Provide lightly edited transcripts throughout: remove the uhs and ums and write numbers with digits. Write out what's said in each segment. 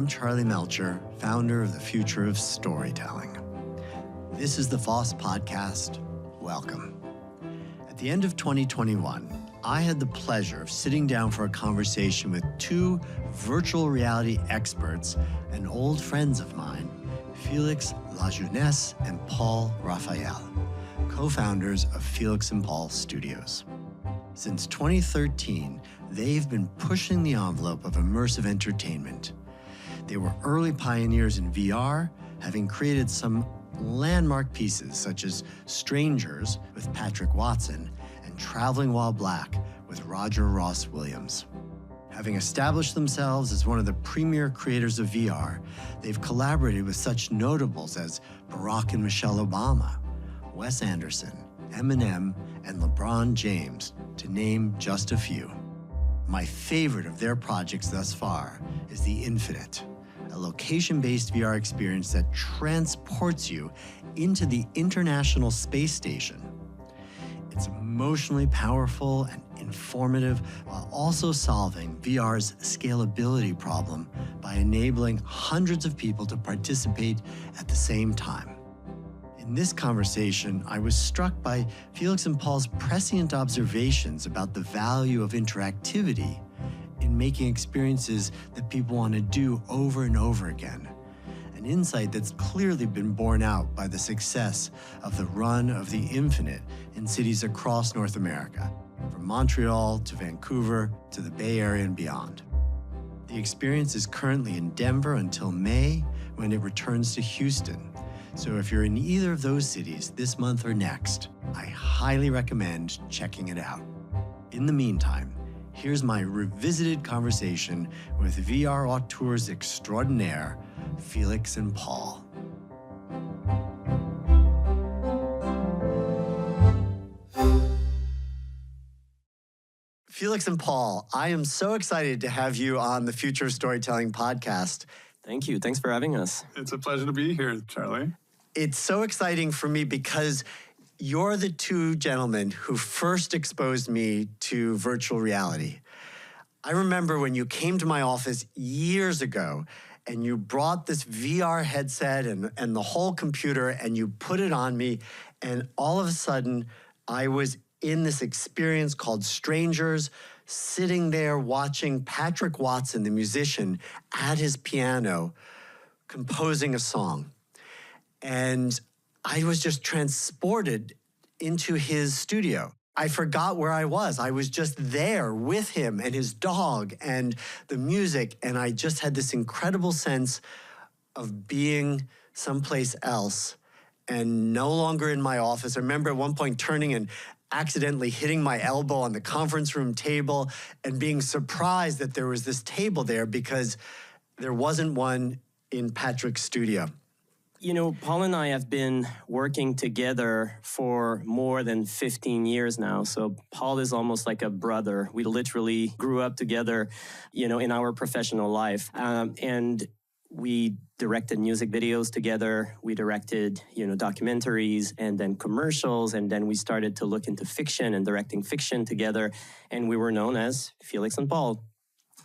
I'm Charlie Melcher, founder of the Future of Storytelling. This is the FoST podcast. Welcome. At the end of 2021, I had the pleasure of sitting down for a conversation with two virtual reality experts and old friends of mine, Felix Lajeunesse and Paul Raphaël, co-founders of Felix and Paul Studios. Since 2013, they've been pushing the envelope of immersive entertainment. They were early pioneers in VR, having created some landmark pieces such as Strangers with Patrick Watson and Traveling While Black with Roger Ross Williams. Having established themselves as one of the premier creators of VR, they've collaborated with such notables as Barack and Michelle Obama, Wes Anderson, Eminem, and LeBron James, to name just a few. My favorite of their projects thus far is The Infinite, a location-based VR experience that transports you into the International Space Station. It's emotionally powerful and informative while also solving VR's scalability problem by enabling hundreds of people to participate at the same time. In this conversation, I was struck by Felix and Paul's prescient observations about the value of interactivity in making experiences that people want to do over and over again. An insight that's clearly been borne out by the success of the run of The Infinite in cities across North America, from Montreal to Vancouver to the Bay Area and beyond. The experience is currently in Denver until May, when it returns to Houston. So if you're in either of those cities this month or next, I highly recommend checking it out. In the meantime, here's my revisited conversation with VR auteurs extraordinaire, Felix and Paul. Felix and Paul, I am so excited to have you on the Future of Storytelling podcast. Thank you. Thanks for having us. It's a pleasure to be here, Charlie. It's so exciting for me because you're the two gentlemen who first exposed me to virtual reality. I remember when you came to my office years ago and you brought this VR headset and the whole computer and you put it on me, and all of a sudden I was in this experience called Strangers, sitting there watching Patrick Watson, the musician, at his piano, composing a song. And I was just transported into his studio. I forgot where I was. I was just there with him and his dog and the music. And I just had this incredible sense of being someplace else and no longer in my office. I remember at one point turning and accidentally hitting my elbow on the conference room table and being surprised that there was this table there because there wasn't one in Patrick's studio. You know, Paul and I have been working together for more than 15 years now. So Paul is almost like a brother. We literally grew up together, you know, in our professional life. And we directed music videos together. We directed, you know, documentaries and then commercials. And then we started to look into fiction and directing fiction together. And we were known as Felix and Paul,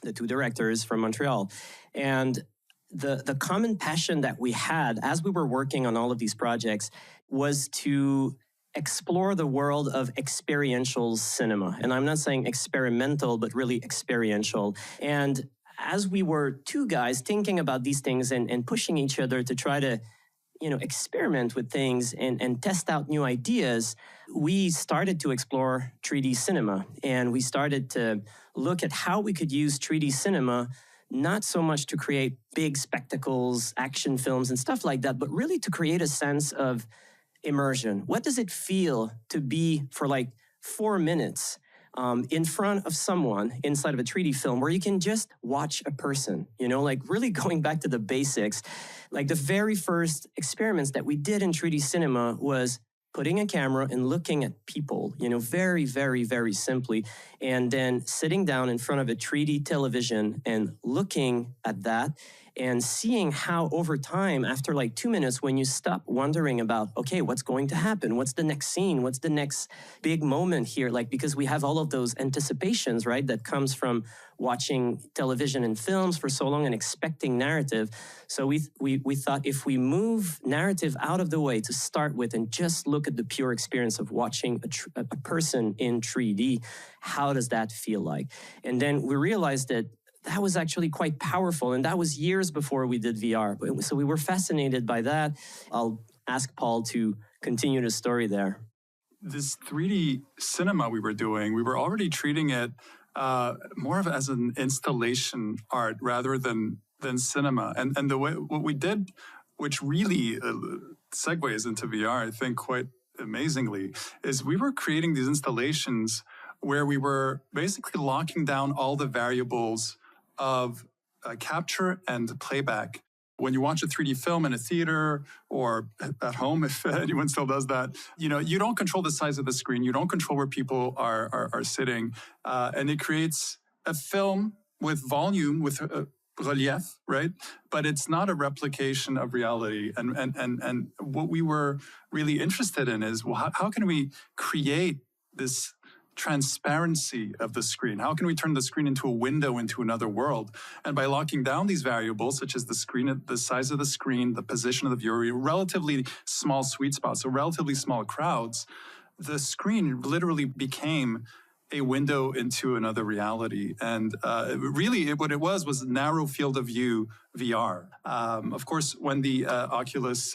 the two directors from Montreal. And the common passion that we had as we were working on all of these projects was to explore the world of experiential cinema. And I'm not saying experimental, but really experiential. And as we were two guys thinking about these things and pushing each other to try to, you know, experiment with things and test out new ideas, we started to explore 3D cinema. And we started to look at how we could use 3D cinema not so much to create big spectacles, action films, and stuff like that, but really to create a sense of immersion. What does it feel to be for like 4 minutes in front of someone inside of a 3D film where you can just watch a person, you know, like really going back to the basics. Like the very first experiments that we did in 3D cinema was putting a camera and looking at people, you know, very, very, very simply, and then sitting down in front of a 3D television and looking at that and seeing how over time, after like 2 minutes, when you stop wondering about, okay, what's going to happen? What's the next scene? What's the next big moment here? Like, because we have all of those anticipations, right? That comes from watching television and films for so long and expecting narrative. So we thought if we move narrative out of the way to start with and just look at the pure experience of watching a person in 3D, how does that feel like? And then we realized that was actually quite powerful. And that was years before we did VR. So we were fascinated by that. I'll ask Paul to continue the story there. This 3D cinema we were doing, we were already treating it more of as an installation art rather than cinema. And the way what we did, which really segues into VR, I think quite amazingly, is we were creating these installations where we were basically locking down all the variables of capture and playback. When you watch a 3D film in a theater or at home, if anyone still does that, you don't control the size of the screen. You don't control where people are sitting. And it creates a film with volume, with relief, right? But it's not a replication of reality. And what we were really interested in is, well, how can we create this transparency of the screen? How can we turn the screen into a window into another world? And by locking down these variables, such as the screen, the size of the screen, the position of the viewer, relatively small sweet spots, so relatively small crowds, the screen literally became a window into another reality. And really what it was narrow field of view VR. Of course, when the Oculus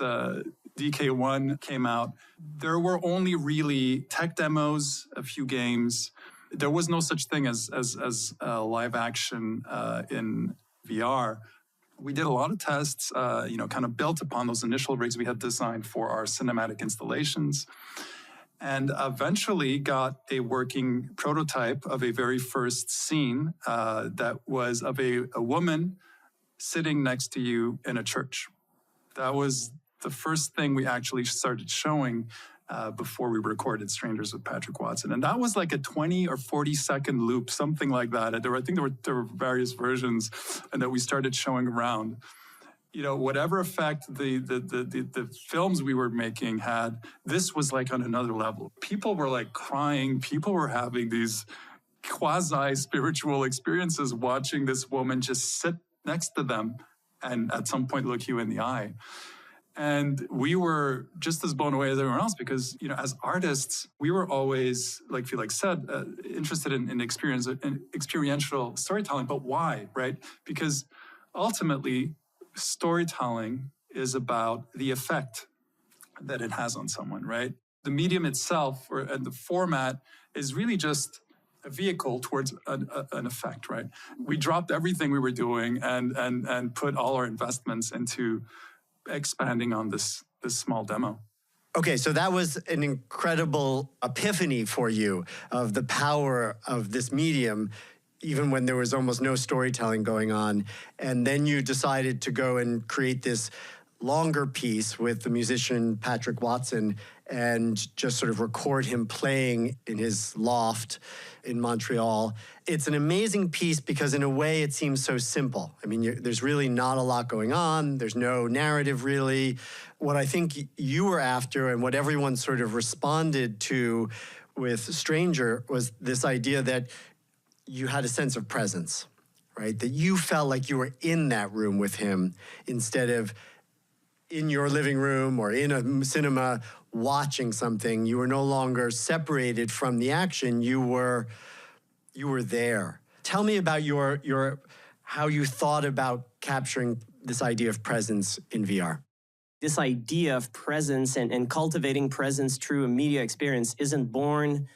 DK1 came out, there were only really tech demos, a few games. There was no such thing as live action in VR. We did a lot of tests, kind of built upon those initial rigs we had designed for our cinematic installations, and eventually got a working prototype of a very first scene that was of a woman sitting next to you in a church. That was the first thing we actually started showing before we recorded Strangers with Patrick Watson. And that was like a 20 or 40 second loop, something like that. I think there were various versions and that we started showing around. Whatever effect the films we were making had, this was like on another level. People were like crying. People were having these quasi-spiritual experiences watching this woman just sit next to them and at some point look you in the eye. And we were just as blown away as everyone else because, as artists, we were always, like Felix said, interested in experiential storytelling. But why, right? Because ultimately, storytelling is about the effect that it has on someone, right? The medium itself and the format is really just a vehicle towards an effect, right? We dropped everything we were doing and put all our investments into expanding on this small demo. Okay, so that was an incredible epiphany for you of the power of this medium, even when there was almost no storytelling going on. And then you decided to go and create this longer piece with the musician Patrick Watson and just sort of record him playing in his loft in Montreal. It's an amazing piece because in a way it seems so simple. I mean, there's really not a lot going on. There's no narrative really. What I think you were after and what everyone sort of responded to with Stranger was this idea that you had a sense of presence, right? That you felt like you were in that room with him instead of in your living room or in a cinema watching something. You were no longer separated from the action. You were there. Tell me about your how you thought about capturing this idea of presence in VR. This idea of presence and cultivating presence through a media experience isn't born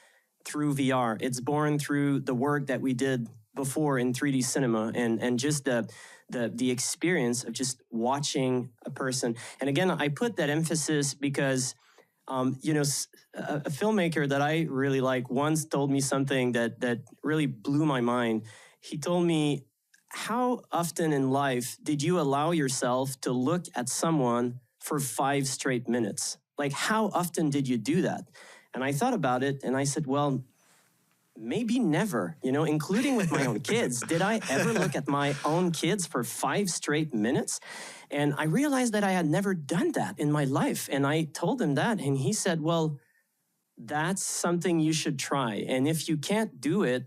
through VR. It's born through the work that we did before in 3D cinema and just the experience of just watching a person. And again, I put that emphasis because, a filmmaker that I really like once told me something that really blew my mind. He told me, how often in life did you allow yourself to look at someone for 5 straight minutes? Like, how often did you do that? And I thought about it and I said, well, maybe never, including with my own kids. Did I ever look at my own kids for 5 straight minutes? And I realized that I had never done that in my life. And I told him that, and he said, well, that's something you should try. And if you can't do it,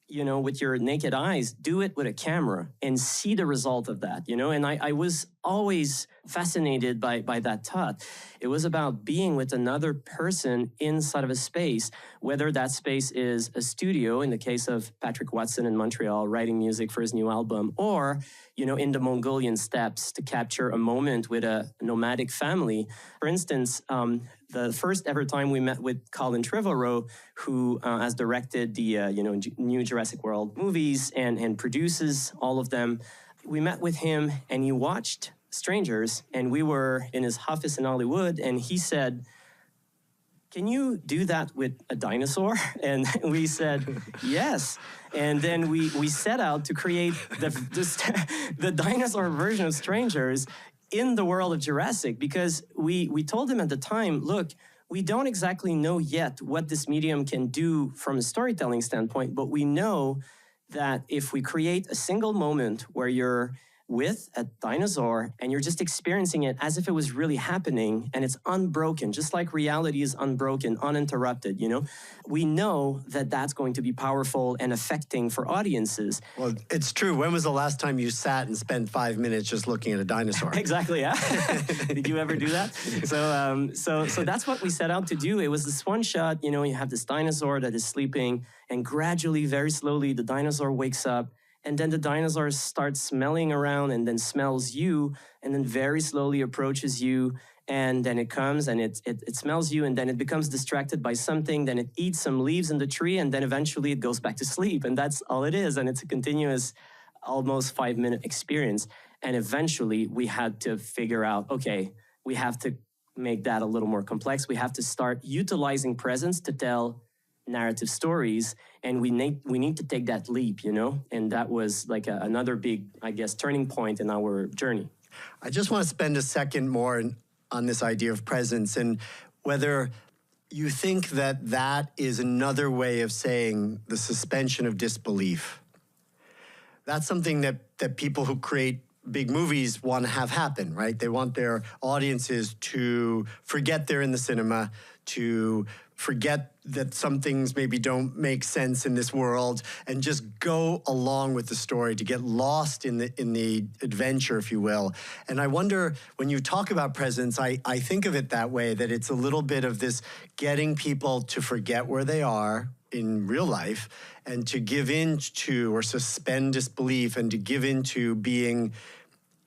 with your naked eyes, do it with a camera and see the result of that, And I was always fascinated by that thought. It was about being with another person inside of a space, whether that space is a studio, in the case of Patrick Watson in Montreal, writing music for his new album, or, in the Mongolian steppes to capture a moment with a nomadic family. For instance, the first ever time we met with Colin Trevorrow, who has directed the new Jurassic World movies and produces all of them, we met with him and he watched Strangers, and we were in his office in Hollywood, and he said, can you do that with a dinosaur? And we said, yes. And then we set out to create the dinosaur version of Strangers in the world of Jurassic, because we told him at the time, look, we don't exactly know yet what this medium can do from a storytelling standpoint, but we know that if we create a single moment where you're with a dinosaur and you're just experiencing it as if it was really happening, and it's unbroken, just like reality is unbroken, uninterrupted, we know that that's going to be powerful and affecting for audiences. Well, it's true. When was the last time you sat and spent 5 minutes just looking at a dinosaur? Exactly, yeah. Did you ever do that? So that's what we set out to do. It was this one shot, you have this dinosaur that is sleeping, and gradually, very slowly, the dinosaur wakes up. And then the dinosaur starts smelling around and then smells you, and then very slowly approaches you. And then it comes and it smells you, and then it becomes distracted by something. Then it eats some leaves in the tree, and then eventually it goes back to sleep. And that's all it is. And it's a continuous, almost 5-minute experience. And eventually we had to figure out, okay, we have to make that a little more complex. We have to start utilizing presence to tell narrative stories, and we need to take that leap, and that was like another big, I guess, turning point in our journey. I just want to spend a second more on this idea of presence, and whether you think that is another way of saying the suspension of disbelief. That's something that people who create big movies want to have happen, right? They want their audiences to forget they're in the cinema, to forget that some things maybe don't make sense in this world, and just go along with the story, to get lost in the adventure, if you will. And I wonder, when you talk about presence, I think of it that way, that it's a little bit of this getting people to forget where they are in real life, and to give in to, or suspend disbelief, and to give in to being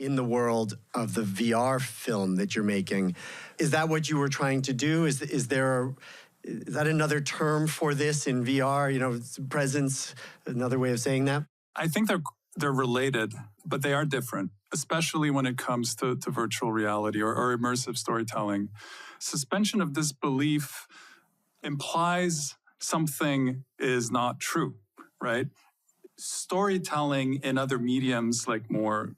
in the world of the VR film that you're making. Is that what you were trying to do? Is that another term for this in VR? Presence, another way of saying that? I think they're related, but they are different, especially when it comes to virtual reality or immersive storytelling. Suspension of disbelief implies something is not true, right? Storytelling in other mediums, like more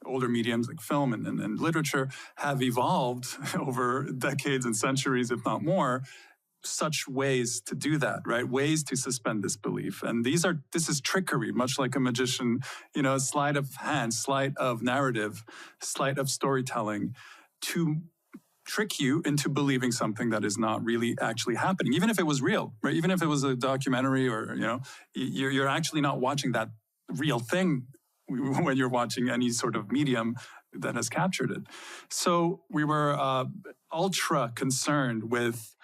older mediums like film and literature, have evolved over decades and centuries, if not more, such ways to do that, right? Ways to suspend disbelief. And this is trickery, much like a magician, sleight of hand, sleight of narrative, sleight of storytelling, to trick you into believing something that is not really actually happening, even if it was real, right? Even if it was a documentary, or, you're actually not watching that real thing when you're watching any sort of medium that has captured it. So we were ultra concerned with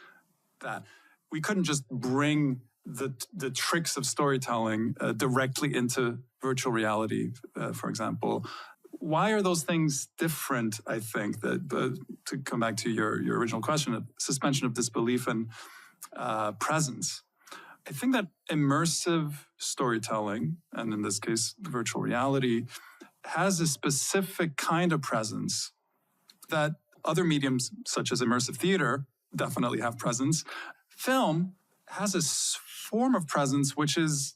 that. We couldn't just bring the tricks of storytelling directly into virtual reality, for example. Why are those things different? I think that to come back to your original question of suspension of disbelief and presence, I think that immersive storytelling, and in this case, virtual reality, has a specific kind of presence that other mediums, such as immersive theater, definitely have presence. Film has a form of presence which is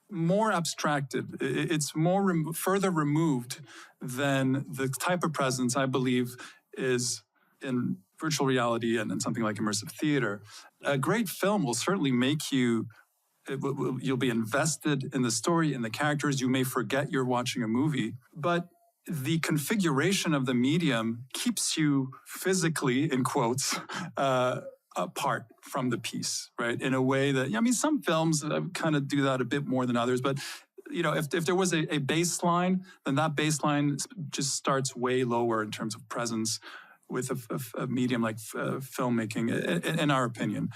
more abstracted. It's more further removed than the type of presence I believe is in virtual reality and in something like immersive theater. A great film will certainly make you You'll be invested in the story, in the characters. You may forget you're watching a movie, but the configuration of the medium keeps you physically, in quotes, apart from the piece, right? In a way that, I mean, some films kind of do that a bit more than others, but if there was a baseline, then that baseline just starts way lower in terms of presence with a medium like filmmaking, in our opinion.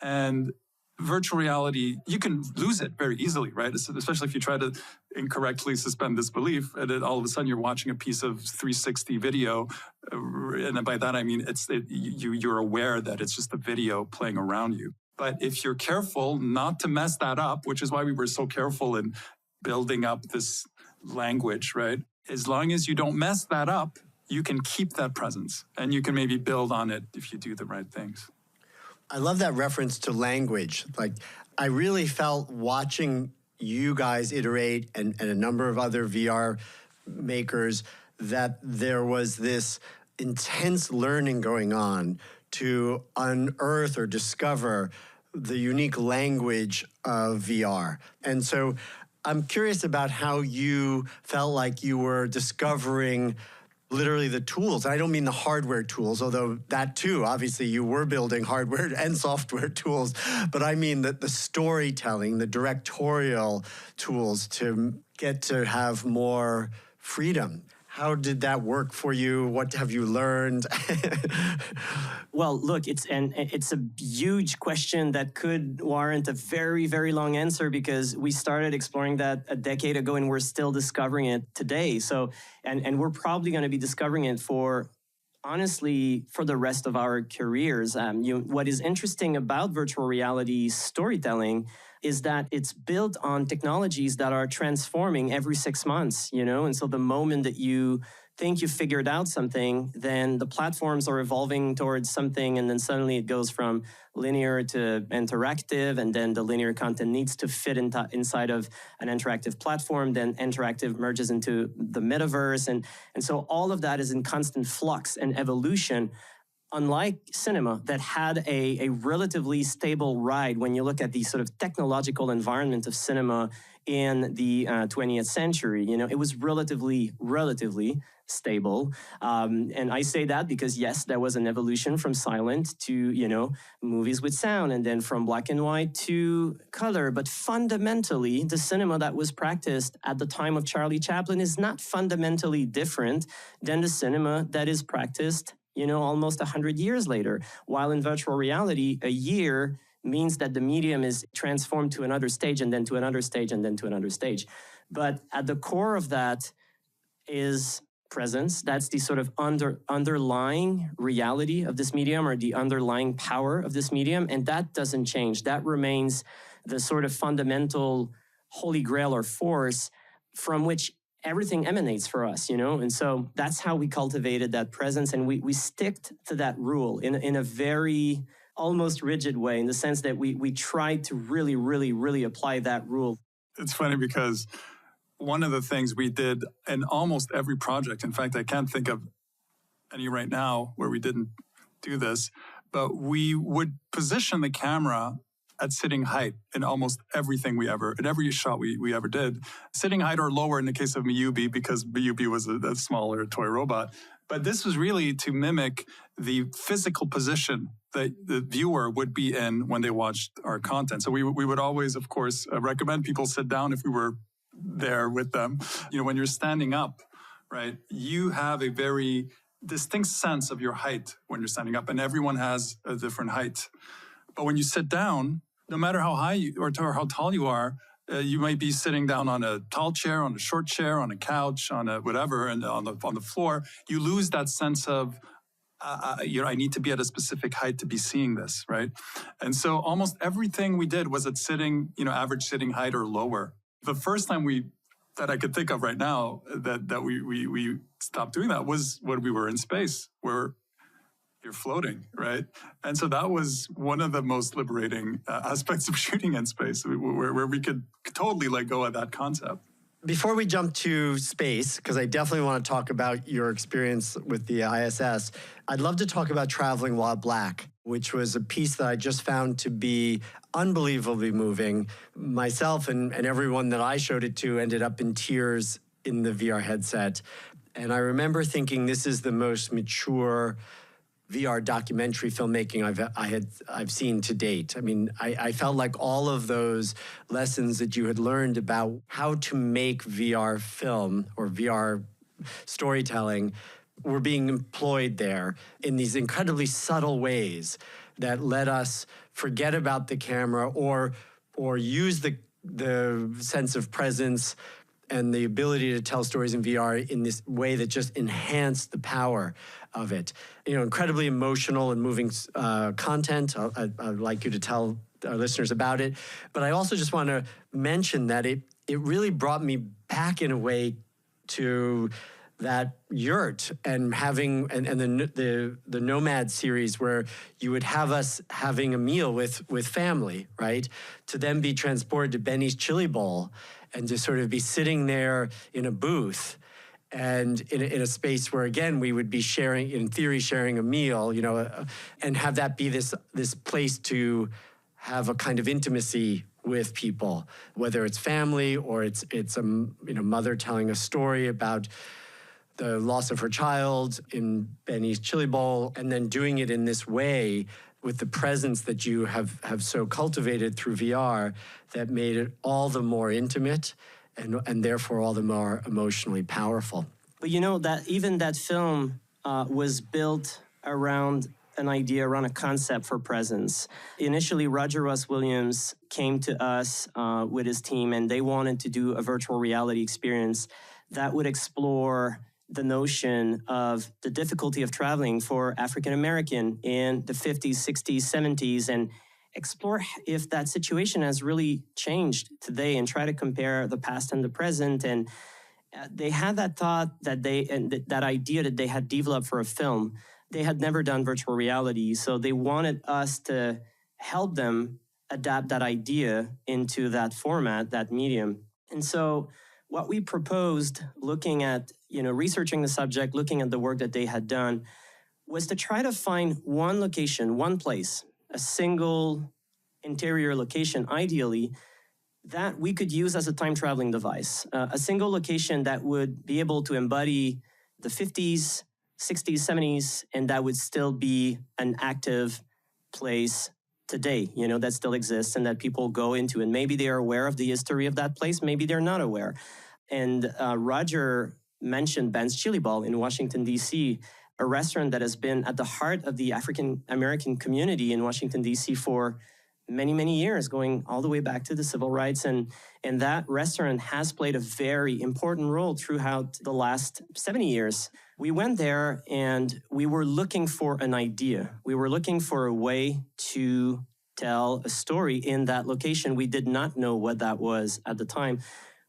And virtual reality, you can lose it very easily, right? Especially if you try to incorrectly suspend disbelief, and then all of a sudden you're watching a piece of 360 video, and by that I mean you're aware that it's just a video playing around you. But if you're careful not to mess that up, which is why we were so careful in building up this language, right? As long as you don't mess that up, you can keep that presence, and you can maybe build on it if you do the right things. I love that reference to language. Like, I really felt watching you guys iterate and a number of other VR makers that there was this intense learning going on to unearth or discover the unique language of VR. And so I'm curious about how you felt like you were discovering literally the tools. I don't mean the hardware tools, although that too, obviously you were building hardware and software tools, but I mean the storytelling, the directorial tools to get to have more freedom. How did that work for you? What have you learned? Well, look, it's a huge question that could warrant a very, very long answer, because we started exploring that a decade ago and we're still discovering it today. So, and we're probably going to be discovering it honestly, for the rest of our careers. What is interesting about virtual reality storytelling is that it's built on technologies that are transforming every 6 months, And so the moment that you think you figured out something, then the platforms are evolving towards something, and then suddenly it goes from linear to interactive, and then the linear content needs to fit inside of an interactive platform, then interactive merges into the metaverse, and so all of that is in constant flux and evolution. Unlike cinema, that had a relatively stable ride when you look at the sort of technological environment of cinema in the 20th century, it was relatively stable. And I say that because, yes, there was an evolution from silent to, movies with sound, and then from black and white to color. But fundamentally, the cinema that was practiced at the time of Charlie Chaplin is not fundamentally different than the cinema that is practiced almost 100 years later. While in virtual reality, a year means that the medium is transformed to another stage, and then to another stage, and then to another stage. But at the core of that is presence. That's the sort of underlying reality of this medium, or the underlying power of this medium. And that doesn't change. That remains the sort of fundamental holy grail or force from which everything emanates for us, And so that's how we cultivated that presence. And we sticked to that rule in a very almost rigid way, in the sense that we tried to really, really, really apply that rule. It's funny because one of the things we did in almost every project, in fact, I can't think of any right now where we didn't do this, but we would position the camera at sitting height in almost everything in every shot we ever did. Sitting height or lower in the case of Miyubi, because Miyubi was a smaller toy robot. But this was really to mimic the physical position that the viewer would be in when they watched our content. So we would always, of course, recommend people sit down if we were there with them. When you're standing up, right, you have a very distinct sense of your height when you're standing up, and everyone has a different height. But when you sit down, no matter how high or how tall you are, you might be sitting down on a tall chair, on a short chair, on a couch, on a whatever, and on the floor. You lose that sense of, I need to be at a specific height to be seeing this, right? And so almost everything we did was at sitting, average sitting height or lower. The first time that I could think of right now that we stopped doing that was when we were in space, where you're floating, right? And so that was one of the most liberating aspects of shooting in space, where we could totally let go of that concept. Before we jump to space, because I definitely want to talk about your experience with the ISS, I'd love to talk about traveling while black. which was a piece that I just found to be unbelievably moving. Myself and everyone that I showed it to ended up in tears in the VR headset. And I remember thinking this is the most mature VR documentary filmmaking I've seen to date. I mean, I felt like all of those lessons that you had learned about how to make VR film or VR storytelling were being employed there in these incredibly subtle ways that let us forget about the camera or use the sense of presence and the ability to tell stories in VR in this way that just enhanced the power of it. You know, incredibly emotional and moving content. I'd like you to tell our listeners about it. But I also just want to mention that it really brought me back in a way to that yurt and having and the Nomad series where you would have us having a meal with family, right? To then be transported to Benny's Chili Bowl and to sort of be sitting there in a booth and in a space where, again, we would be sharing, in theory, sharing a meal, you know, and have that be this place to have a kind of intimacy with people, whether it's family or it's a mother telling a story about the loss of her child in Benny's Chili Bowl, and then doing it in this way with the presence that you have so cultivated through VR that made it all the more intimate and therefore all the more emotionally powerful. But you know, that even that film was built around an idea, around a concept for presence. Initially, Roger Ross Williams came to us with his team, and they wanted to do a virtual reality experience that would explore the notion of the difficulty of traveling for African American in the 50s, 60s, 70s, and explore if that situation has really changed today and try to compare the past and the present. And they had that thought that that idea that they had developed for a film. They had never done virtual reality, so they wanted us to help them adapt that idea into that format, that medium. And so what we proposed, looking at, researching the subject, looking at the work that they had done, was to try to find one location, one place, a single interior location, ideally, that we could use as a time-traveling device. A single location that would be able to embody the 50s, 60s, 70s, and that would still be an active place today, that still exists and that people go into. And maybe they are aware of the history of that place, maybe they're not aware. And Roger mentioned Ben's Chili Bowl in Washington, D.C., a restaurant that has been at the heart of the African American community in Washington, D.C. for many, many years, going all the way back to the civil rights. And that restaurant has played a very important role throughout the last 70 years. We went there and we were looking for an idea. We were looking for a way to tell a story in that location. We did not know what that was at the time.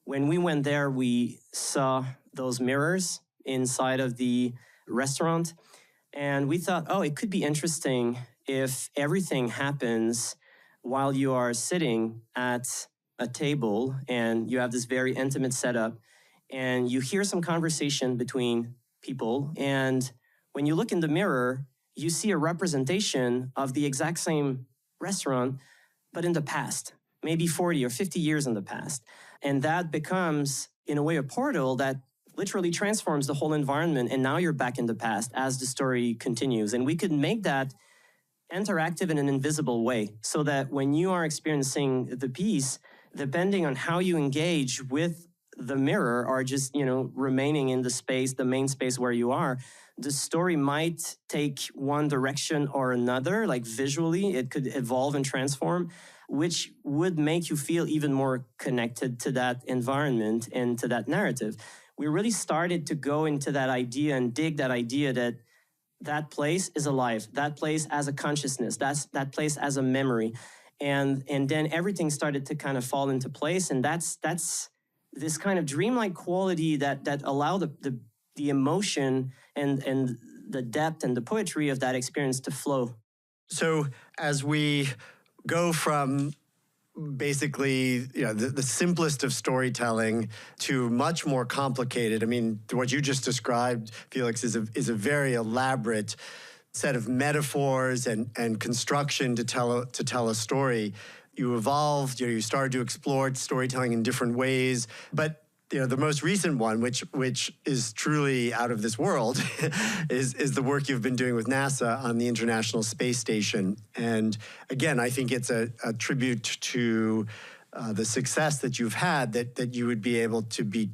When we went there, we saw those mirrors inside of the restaurant, and we thought, it could be interesting if everything happens while you are sitting at a table and you have this very intimate setup and you hear some conversation between people, and when you look in the mirror, you see a representation of the exact same restaurant, but in the past, maybe 40 or 50 years in the past. And that becomes, in a way, a portal that literally transforms the whole environment, and now you're back in the past as the story continues. And we could make that interactive in an invisible way, so that when you are experiencing the piece, depending on how you engage with the mirror or just, remaining in the space, the main space where you are, the story might take one direction or another, like visually, it could evolve and transform, which would make you feel even more connected to that environment and to that narrative. We really started to go into that idea and dig that idea that place is alive, that place as a consciousness, that place as a memory. And then everything started to kind of fall into place. And that's this kind of dreamlike quality that allowed the emotion and the depth and the poetry of that experience to flow. So as we go from basically, the simplest of storytelling to much more complicated. I mean, what you just described, Felix, is a very elaborate set of metaphors and construction to tell a story. You evolved, you started to explore storytelling in different ways, but the most recent one, which is truly out of this world, is the work you've been doing with NASA on the International Space Station. And again, I think it's a tribute to the success that you've had, that you would be able to be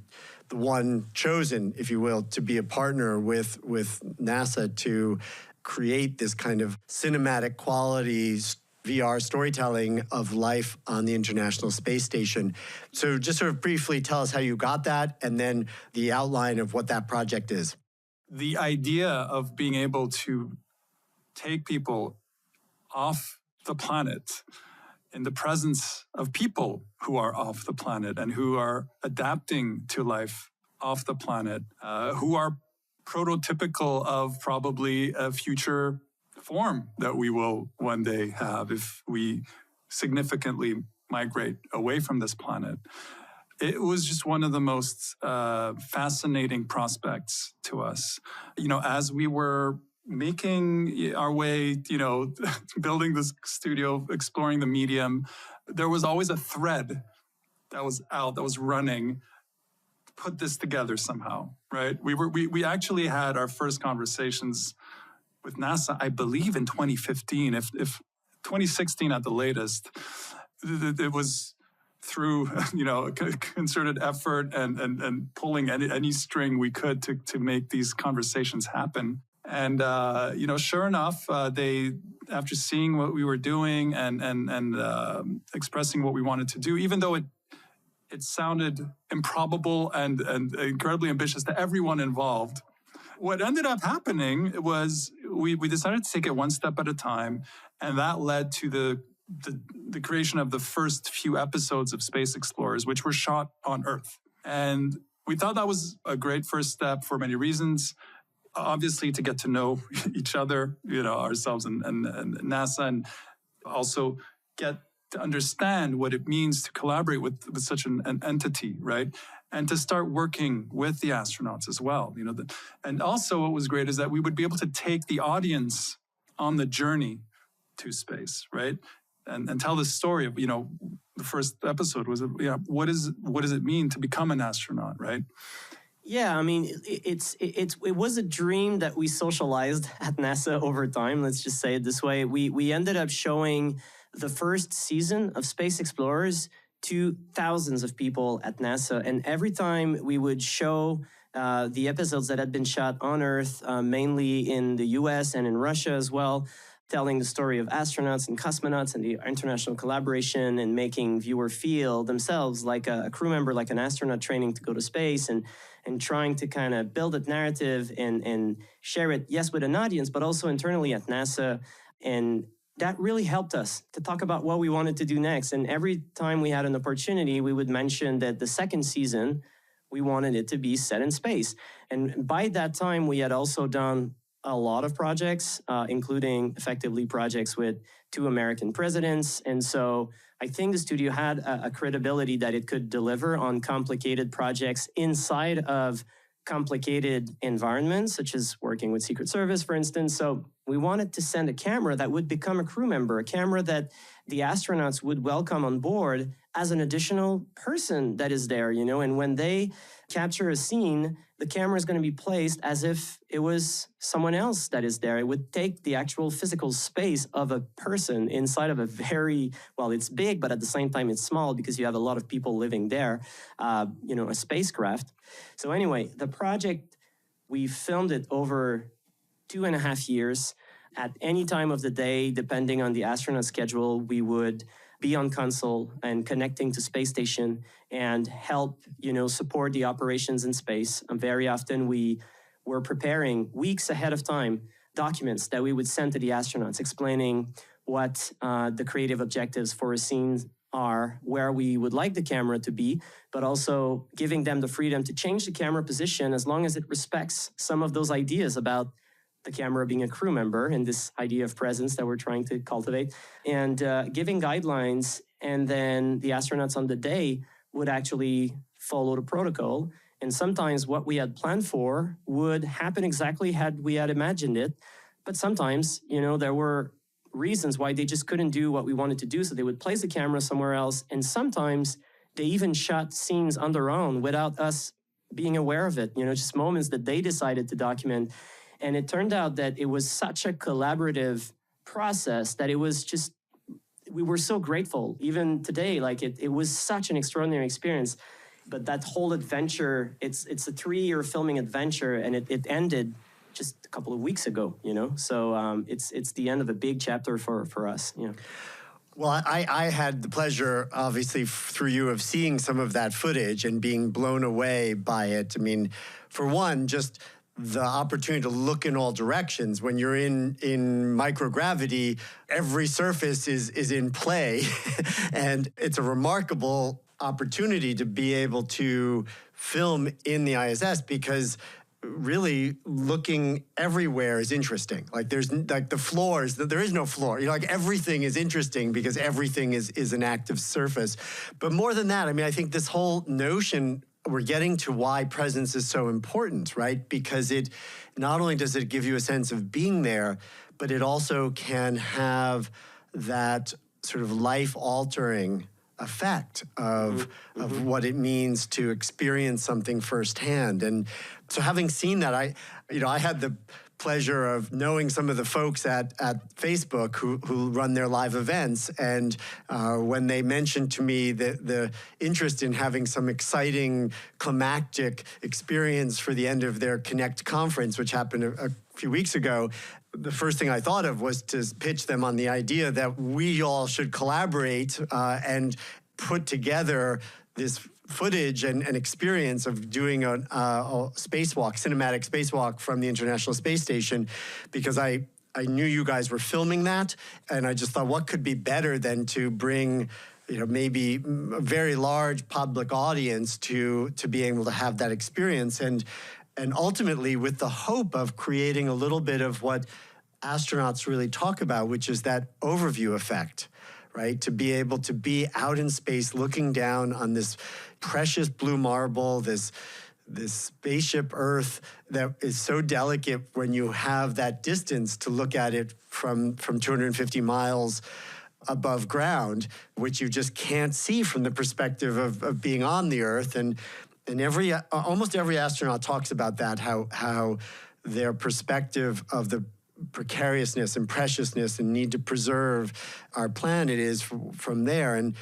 the one chosen, if you will, to be a partner with NASA to create this kind of cinematic qualities VR storytelling of life on the International Space Station. So just sort of briefly tell us how you got that and then the outline of what that project is. The idea of being able to take people off the planet in the presence of people who are off the planet and who are adapting to life off the planet, who are prototypical of probably a future form that we will one day have if we significantly migrate away from this planet. It was just one of the most fascinating prospects to us. As we were making our way, building this studio, exploring the medium, there was always a thread that was out, that was running, put this together somehow, right? We actually had our first conversations with NASA, I believe in 2015, if 2016 at the latest. It was through concerted effort and pulling any string we could to make these conversations happen. And sure enough, they, after seeing what we were doing and expressing what we wanted to do, even though it sounded improbable and incredibly ambitious to everyone involved, what ended up happening was we decided to take it one step at a time, and that led to the creation of the first few episodes of Space Explorers, which were shot on Earth. And we thought that was a great first step for many reasons. Obviously, to get to know each other, ourselves and NASA, and also get to understand what it means to collaborate with such an entity, right? And to start working with the astronauts as well. And also what was great is that we would be able to take the audience on the journey to space, right? And tell the story of, the first episode was, what does it mean to become an astronaut, right? Yeah, I mean, it was a dream that we socialized at NASA over time. Let's just say it this way. We ended up showing the first season of Space Explorers to thousands of people at NASA. And every time we would show the episodes that had been shot on Earth, mainly in the US and in Russia as well, telling the story of astronauts and cosmonauts and the international collaboration and making viewer feel themselves like a crew member, like an astronaut training to go to space, and trying to kind of build a narrative and share it, yes, with an audience, but also internally at NASA. And that really helped us to talk about what we wanted to do next. And every time we had an opportunity, we would mention that the second season, we wanted it to be set in space. And by that time, we had also done a lot of projects, including effectively projects with 2 American presidents. And so I think the studio had a credibility that it could deliver on complicated projects inside of complicated environments, such as working with Secret Service, for instance. So we wanted to send a camera that would become a crew member, a camera that the astronauts would welcome on board as an additional person that is there, and when they capture a scene, the camera is going to be placed as if it was someone else that is there. It would take the actual physical space of a person inside of a very, well, it's big, but at the same time it's small because you have a lot of people living there, a spacecraft. So anyway, the project, we filmed it over 2.5 years. At any time of the day, depending on the astronaut schedule, we would be on console and connecting to space station and help, support the operations in space. And very often we were preparing weeks ahead of time documents that we would send to the astronauts explaining what the creative objectives for a scene are, where we would like the camera to be, but also giving them the freedom to change the camera position as long as it respects some of those ideas about the camera being a crew member and this idea of presence that we're trying to cultivate, and giving guidelines. And then the astronauts on the day would actually follow the protocol. And sometimes what we had planned for would happen exactly had we had imagined it. But sometimes, there were reasons why they just couldn't do what we wanted to do. So they would place the camera somewhere else. And sometimes they even shot scenes on their own without us being aware of it, just moments that they decided to document. And it turned out that it was such a collaborative process that it was just, we were so grateful. Even today, like it was such an extraordinary experience. But that whole adventure, it's a 3-year filming adventure, and it ended just a couple of weeks ago, So it's the end of a big chapter for us, Well, I had the pleasure, obviously, through you, of seeing some of that footage and being blown away by it. I mean, for one, just the opportunity to look in all directions. When you're in microgravity, every surface is in play. And it's a remarkable opportunity to be able to film in the ISS, because really looking everywhere is interesting. Like there's like the floors, there is no floor. Like everything is interesting because everything is an active surface. But more than that, I mean, I think this whole notion, we're getting to why presence is so important, right? Because it not only does it give you a sense of being there, but it also can have that sort of life-altering effect of what it means to experience something firsthand. And so having seen that, I had the pleasure of knowing some of the folks at Facebook who run their live events. And when they mentioned to me the interest in having some exciting climactic experience for the end of their Connect conference, which happened a few weeks ago, the first thing I thought of was to pitch them on the idea that we all should collaborate and put together this footage and experience of doing a spacewalk, cinematic spacewalk from the International Space Station, because I knew you guys were filming that, and I just thought, what could be better than to bring maybe a very large public audience to be able to have that experience, and ultimately with the hope of creating a little bit of what astronauts really talk about, which is that overview effect, right? To be able to be out in space looking down on this precious blue marble, this spaceship Earth that is so delicate when you have that distance to look at it from 250 miles above ground, which you just can't see from the perspective of being on the Earth. And almost every astronaut talks about that, how their perspective of the precariousness and preciousness and need to preserve our planet is from there. And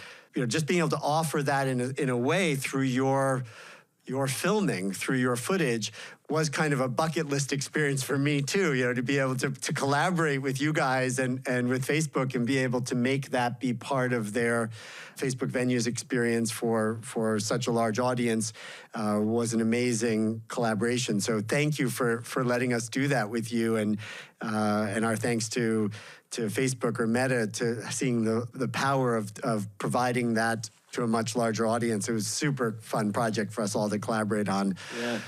just being able to offer that in a way through your filming, through your footage, was kind of a bucket list experience for me too, to be able to collaborate with you guys and with Facebook and be able to make that be part of their Facebook Venues experience for such a large audience was an amazing collaboration. So thank you for letting us do that with you, and our thanks to Facebook or Meta to seeing the power of providing that to a much larger audience. It was a super fun project for us all to collaborate on. Yeah,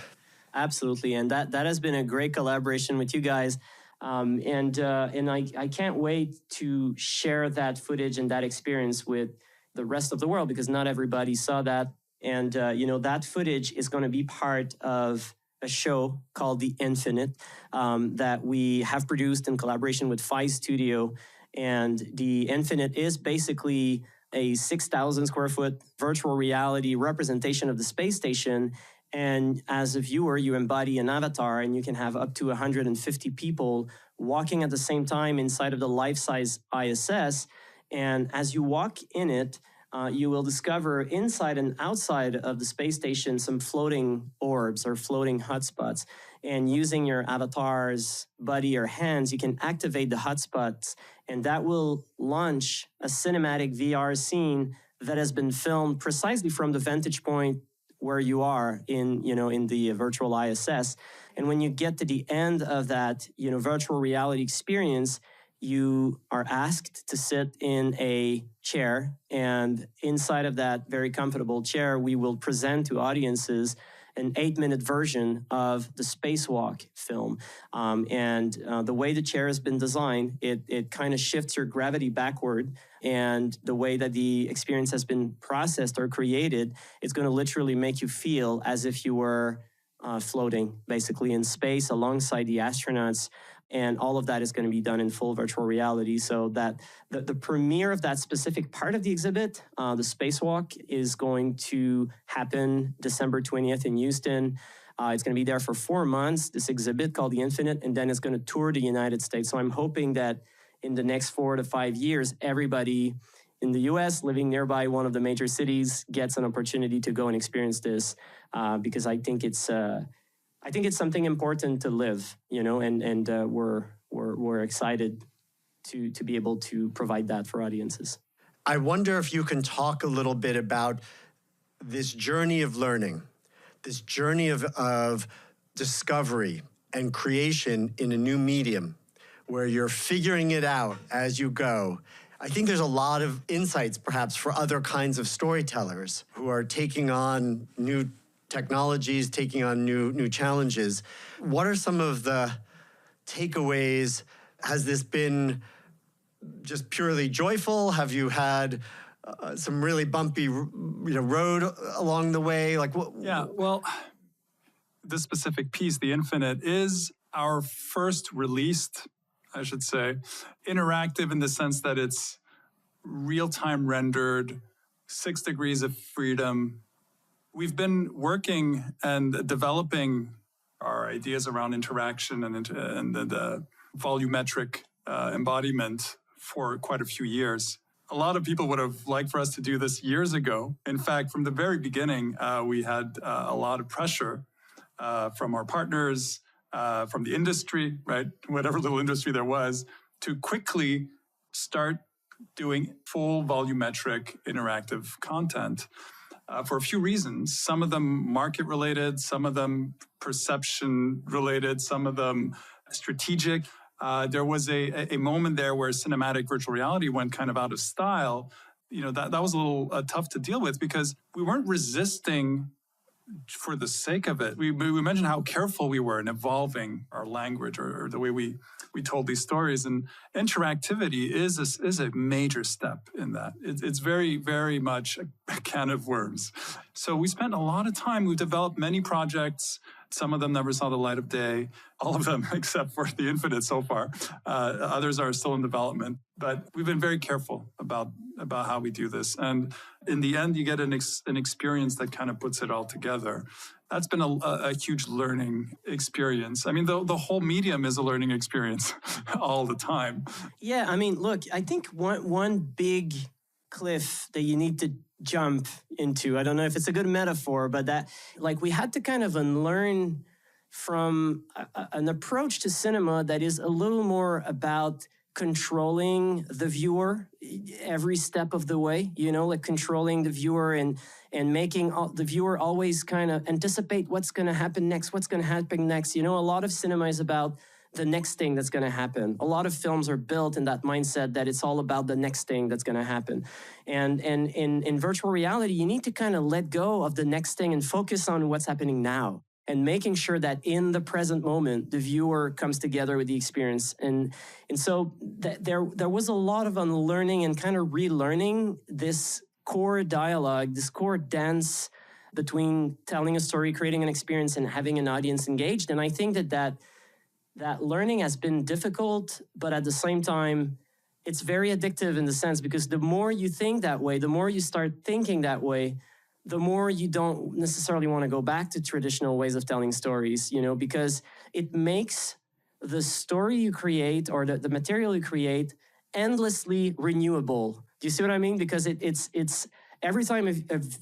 absolutely. And that has been a great collaboration with you guys. And I can't wait to share that footage and that experience with the rest of the world, because not everybody saw that. And, that footage is going to be part of a show called The Infinite that we have produced in collaboration with FoST Studio. And The Infinite is basically a 6,000 square foot virtual reality representation of the space station. And as a viewer, you embody an avatar, and you can have up to 150 people walking at the same time inside of the life-size ISS. And as you walk in it, you will discover inside and outside of the space station some floating orbs or floating hotspots. And using your avatar's body or hands, you can activate the hotspots, and that will launch a cinematic VR scene that has been filmed precisely from the vantage point where you are in the virtual ISS. And when you get to the end of that, virtual reality experience, you are asked to sit in a chair, and inside of that very comfortable chair, we will present to audiences an 8-minute version of the spacewalk film. The way the chair has been designed, it kind of shifts your gravity backward, and the way that the experience has been processed or created, it's going to literally make you feel as if you were floating basically in space alongside the astronauts. And all of that is going to be done in full virtual reality. So that the premiere of that specific part of the exhibit, the spacewalk, is going to happen December 20th in Houston. It's going to be there for 4 months, this exhibit called The Infinite, and then it's going to tour the United States. So I'm hoping that in the next 4 to 5 years, everybody in the US living nearby one of the major cities gets an opportunity to go and experience this, because I think it's something important to live, and we're excited to be able to provide that for audiences. I wonder if you can talk a little bit about this journey of learning, this journey of discovery and creation in a new medium where you're figuring it out as you go. I think there's a lot of insights perhaps for other kinds of storytellers who are taking on new technologies, taking on new challenges. What are some of the takeaways? Has this been just purely joyful? Have you had some really bumpy, road along the way? Yeah, well, this specific piece, The Infinite, is our first released, I should say, interactive in the sense that it's real-time rendered, 6 degrees of freedom. We've been working and developing our ideas around interaction and the volumetric embodiment for quite a few years. A lot of people would have liked for us to do this years ago. In fact, from the very beginning, we had a lot of pressure from our partners, from the industry, right? Whatever little industry there was, to quickly start doing full volumetric interactive content for a few reasons. Some of them market related, some of them perception related, some of them strategic. There was a moment there where cinematic virtual reality went kind of out of style. That was a little tough to deal with because we weren't resisting for the sake of it. We mentioned how careful we were in evolving our language or the way we told these stories. And interactivity is a major step in that. It's very, very much a can of worms. So we spent a lot of time. We developed many projects. Some of them never saw the light of day. All of them, except for The Infinite so far. Others are still in development. But we've been very careful about how we do this. And in the end, you get an experience that kind of puts it all together. That's been a huge learning experience. I mean, the whole medium is a learning experience all the time. Yeah, I mean, look, I think one big cliff that you need to jump into, I don't know if it's a good metaphor, but that, we had to kind of unlearn from an approach to cinema that is a little more about controlling the viewer every step of the way, controlling the viewer and making the viewer always kind of anticipate what's going to happen next. A lot of cinema is about the next thing that's going to happen. A lot of films are built in that mindset that it's all about the next thing that's going to happen. And in virtual reality, you need to kind of let go of the next thing and focus on what's happening now, and making sure that in the present moment, the viewer comes together with the experience. And so there was a lot of unlearning and kind of relearning this core dialogue, this core dance between telling a story, creating an experience, and having an audience engaged. And I think that learning has been difficult, but at the same time, it's very addictive in the sense because the more you think that way, the more you start thinking that way, the more you don't necessarily want to go back to traditional ways of telling stories, because it makes the story you create or the material you create endlessly renewable. Do you see what I mean? Because it's every time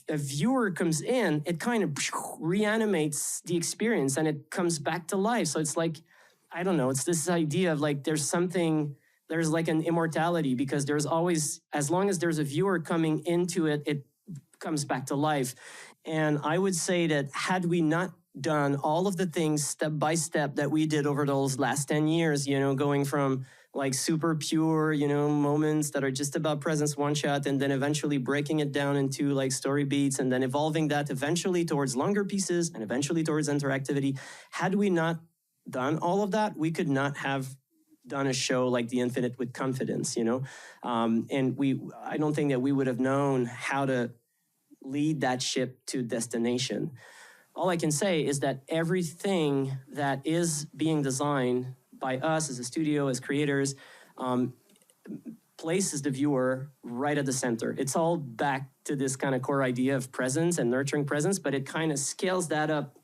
a viewer comes in, it kind of reanimates the experience and it comes back to life. So it's I don't know, it's this idea of there's an immortality because there's always, as long as there's a viewer coming into it, it comes back to life. And I would say that had we not done all of the things step by step that we did over those last 10 years, going from super pure, moments that are just about presence, one shot, and then eventually breaking it down into story beats and then evolving that eventually towards longer pieces and eventually towards interactivity. Had we not done all of that, we could not have done a show like The Infinite with confidence, and I don't think that we would have known how to lead that ship to destination. all I can say is that everything that is being designed by us as a studio, as creators, places the viewer right at the center. It's all back to this kind of core idea of presence and nurturing presence, but it kind of scales that up,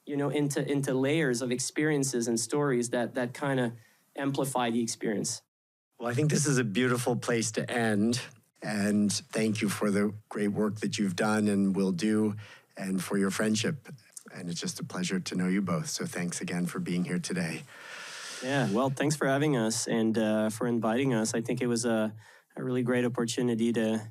into layers of experiences and stories that kind of amplify the experience. Well, I think this is a beautiful place to end. And thank you for the great work that you've done and will do, and for your friendship. And it's just a pleasure to know you both. So thanks again for being here today. Yeah, well, thanks for having us and for inviting us. I think it was a really great opportunity to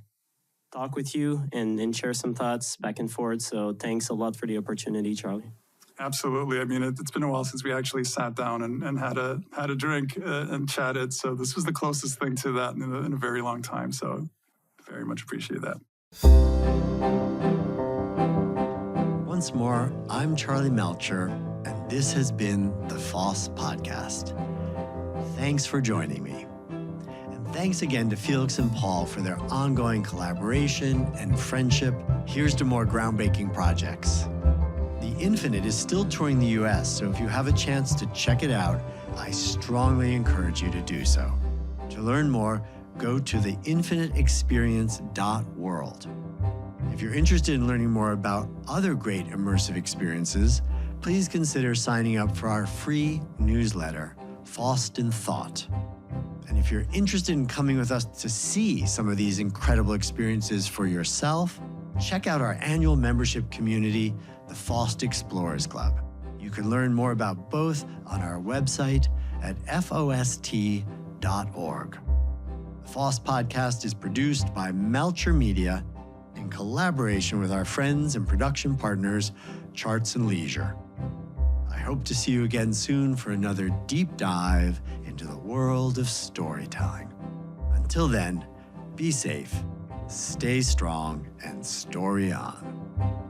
talk with you and share some thoughts back and forth. So thanks a lot for the opportunity, Charlie. Absolutely. I mean, it's been a while since we actually sat down and had a drink and chatted. So this was the closest thing to that in a very long time. So very much appreciate that. Once more, I'm Charlie Melcher, and this has been the FoST Podcast. Thanks for joining me. And thanks again to Felix and Paul for their ongoing collaboration and friendship. Here's to more groundbreaking projects. The Infinite is still touring the US, so if you have a chance to check it out, I strongly encourage you to do so. To learn more, go to theinfiniteexperience.world. If you're interested in learning more about other great immersive experiences, please consider signing up for our free newsletter, FoST in Thought. And if you're interested in coming with us to see some of these incredible experiences for yourself, check out our annual membership community, the FoST Explorers Club. You can learn more about both on our website at FoST.org. The FoST Podcast is produced by Melcher Media in collaboration with our friends and production partners, Charts and Leisure. I hope to see you again soon for another deep dive into the world of storytelling. Until then, be safe, stay strong, and story on.